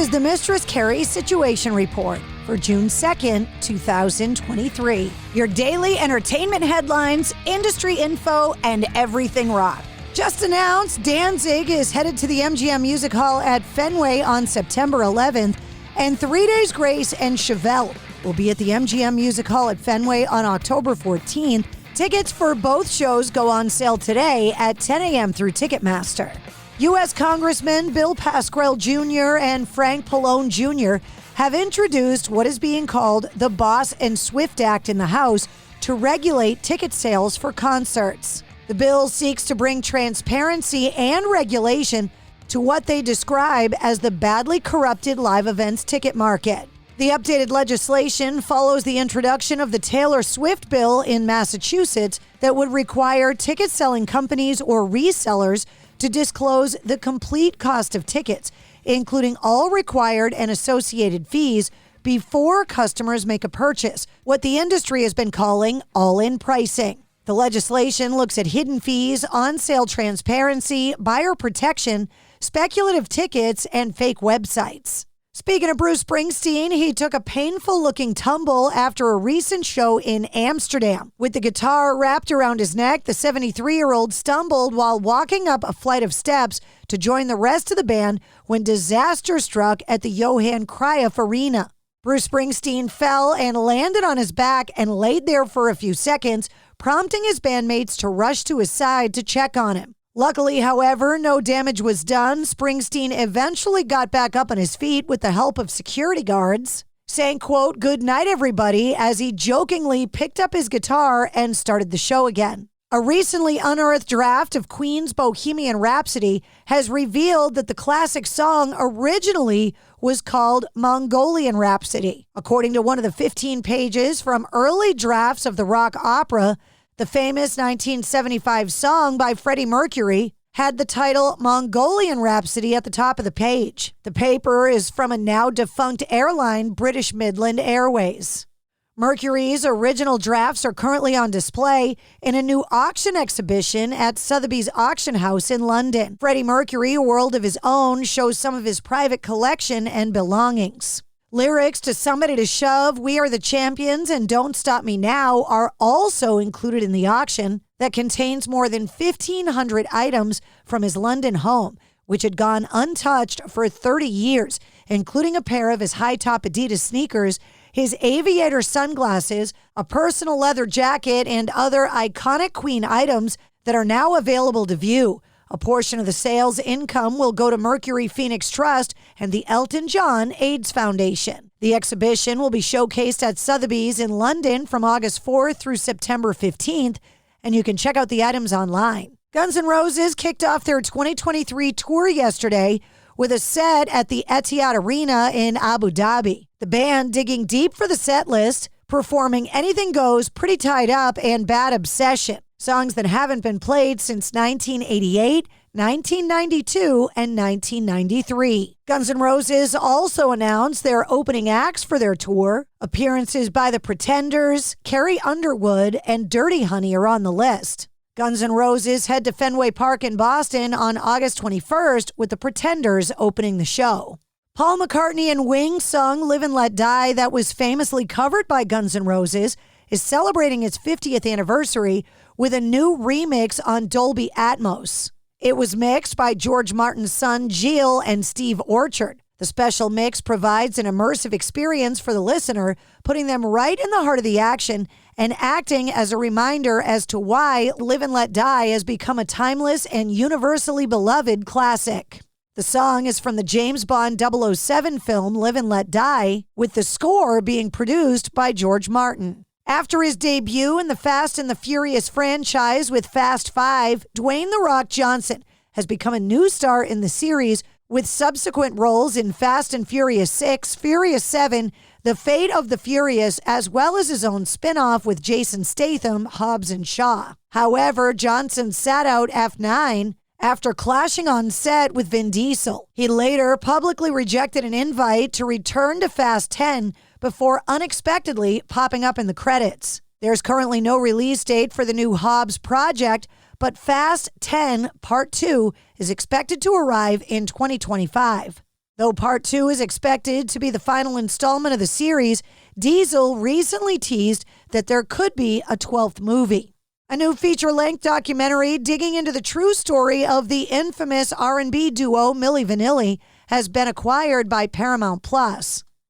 is the Mistress Carrie Situation Report for June 2nd, 2023. Your daily entertainment headlines, industry info, and everything rock. Just announced, Danzig is headed to the MGM Music Hall at Fenway on September 11th, and 3 Days Grace and Chevelle will be at the MGM Music Hall at Fenway on October 14th. Tickets for both shows go on sale today at 10 a.m. through Ticketmaster. U.S. Congressman Bill Pascrell Jr. and Frank Pallone Jr. have introduced what is being called the Boss and Swift Act in the House to regulate ticket sales for concerts. The bill seeks to bring transparency and regulation to what they describe as the badly corrupted live events ticket market. The updated legislation follows the introduction of the Taylor Swift bill in Massachusetts that would require ticket-selling companies or resellers to disclose the complete cost of tickets, including all required and associated fees, before customers make a purchase, what the industry has been calling all-in pricing. The legislation looks at hidden fees, on-sale transparency, buyer protection, speculative tickets, and fake websites. Speaking of Bruce Springsteen, he took a painful-looking tumble after a recent show in Amsterdam. With the guitar wrapped around his neck, the 73-year-old stumbled while walking up a flight of steps to join the rest of the band when disaster struck at the Johan Cruyff Arena. Bruce Springsteen fell and landed on his back and laid there for a few seconds, prompting his bandmates to rush to his side to check on him. Luckily, however, no damage was done. Springsteen eventually got back up on his feet with the help of security guards, saying, quote, "Good night, everybody," as he jokingly picked up his guitar and started the show again. A recently unearthed draft of Queen's Bohemian Rhapsody has revealed that the classic song originally was called Mongolian Rhapsody. According to one of the 15 pages from early drafts of the rock opera, the famous 1975 song by Freddie Mercury had the title Mongolian Rhapsody at the top of the page. The paper is from a now-defunct airline, British Midland Airways. Mercury's original drafts are currently on display in a new auction exhibition at Sotheby's Auction House in London. Freddie Mercury, a world of his own, shows some of his private collection and belongings. Lyrics to Somebody to Shove, We Are the Champions, and Don't Stop Me Now are also included in the auction that contains more than 1,500 items from his London home, which had gone untouched for 30 years, including a pair of his high-top Adidas sneakers, his aviator sunglasses, a personal leather jacket, and other iconic Queen items that are now available to view. A portion of the sales income will go to Mercury Phoenix Trust and the Elton John AIDS Foundation. The exhibition will be showcased at Sotheby's in London from August 4th through September 15th, and you can check out the items online. Guns N' Roses kicked off their 2023 tour yesterday with a set at the Etihad Arena in Abu Dhabi. The band digging deep for the set list, performing Anything Goes, Pretty Tied Up, and Bad Obsession. Songs that haven't been played since 1988, 1992, and 1993. Guns N' Roses also announced their opening acts for their tour. Appearances by The Pretenders, Carrie Underwood, and Dirty Honey are on the list. Guns N' Roses head to Fenway Park in Boston on August 21st, with The Pretenders opening the show. Paul McCartney and Wings' song Live and Let Die, that was famously covered by Guns N' Roses, is celebrating its 50th anniversary with a new remix on Dolby Atmos. It was mixed by George Martin's son, Gilles, and Steve Orchard. The special mix provides an immersive experience for the listener, putting them right in the heart of the action and acting as a reminder as to why Live and Let Die has become a timeless and universally beloved classic. The song is from the James Bond 007 film Live and Let Die, with the score being produced by George Martin. After his debut in the Fast and the Furious franchise with Fast 5, Dwayne "The Rock" Johnson has become a new star in the series with subsequent roles in Fast and Furious 6, Furious 7, The Fate of the Furious, as well as his own spin-off with Jason Statham, Hobbs and Shaw. However, Johnson sat out F9 after clashing on set with Vin Diesel. He later publicly rejected an invite to return to Fast 10 before unexpectedly popping up in the credits. There's currently no release date for the new Hobbs project, but Fast 10 Part 2 is expected to arrive in 2025. Though part 2 is expected to be the final installment of the series, Diesel recently teased that there could be a 12th movie. A new feature-length documentary digging into the true story of the infamous R&B duo Milli Vanilli has been acquired by Paramount+.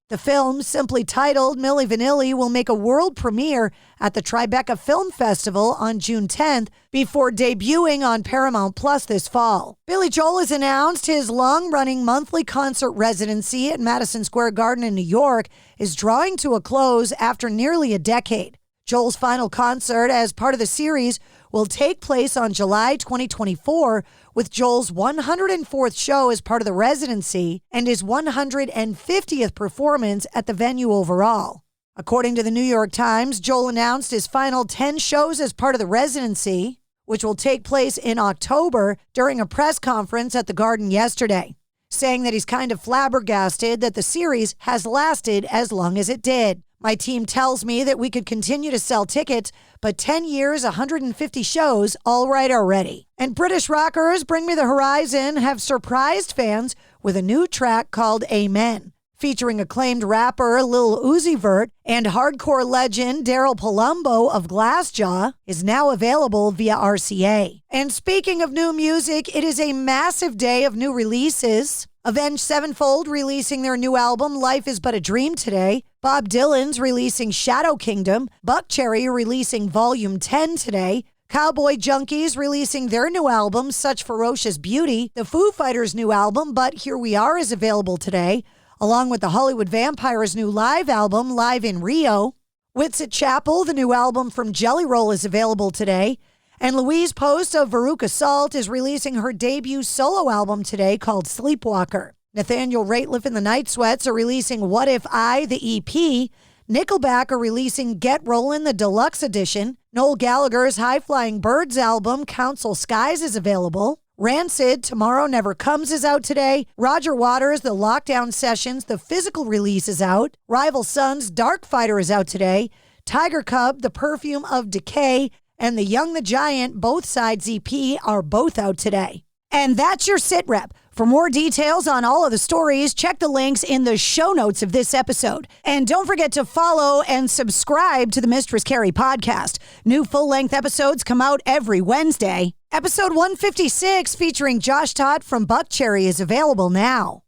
The film, simply titled Milli Vanilli, will make a world premiere at the Tribeca Film Festival on June 10th before debuting on Paramount Plus this fall. Billy Joel has announced his long-running monthly concert residency at Madison Square Garden in New York is drawing to a close after nearly a decade. Joel's final concert as part of the series will take place on July 2024, with Joel's 104th show as part of the residency and his 150th performance at the venue overall. According to the New York Times, Joel announced his final 10 shows as part of the residency, which will take place in October, during a press conference at the Garden yesterday, saying that he's kind of flabbergasted that the series has lasted as long as it did. My team tells me that we could continue to sell tickets, but 10 years, 150 shows, all right already. And British rockers Bring Me the Horizon have surprised fans with a new track called Amen, featuring acclaimed rapper Lil Uzi Vert and hardcore legend Daryl Palumbo of Glassjaw, is now available via RCA. And speaking of new music, it is a massive day of new releases. Avenged Sevenfold releasing their new album, Life is But a Dream, today. Bob Dylan's releasing Shadow Kingdom. Buckcherry releasing Volume 10 today. Cowboy Junkies releasing their new album, Such Ferocious Beauty. The Foo Fighters' new album, But Here We Are, is available today, along with the Hollywood Vampires' new live album, Live in Rio. Whitsett Chapel, the new album from Jelly Roll, is available today. And Louise Post of Veruca Salt is releasing her debut solo album today called Sleepwalker. Nathaniel Rateliff and the Night Sweats are releasing What If I, the EP. Nickelback are releasing Get Rollin', the deluxe edition. Noel Gallagher's High Flying Birds album, Council Skies, is available. Rancid, Tomorrow Never Comes, is out today. Roger Waters, The Lockdown Sessions, the physical release, is out. Rival Sons, Dark Fighter, is out today. Tiger Cub, The Perfume of Decay, and The Young the Giant, Both Sides EP, are both out today. And that's your sit rep. For more details on all of the stories, check the links in the show notes of this episode. And don't forget to follow and subscribe to the Mistress Carrie Podcast. New full-length episodes come out every Wednesday. Episode 156, featuring Josh Todd from Buckcherry, is available now.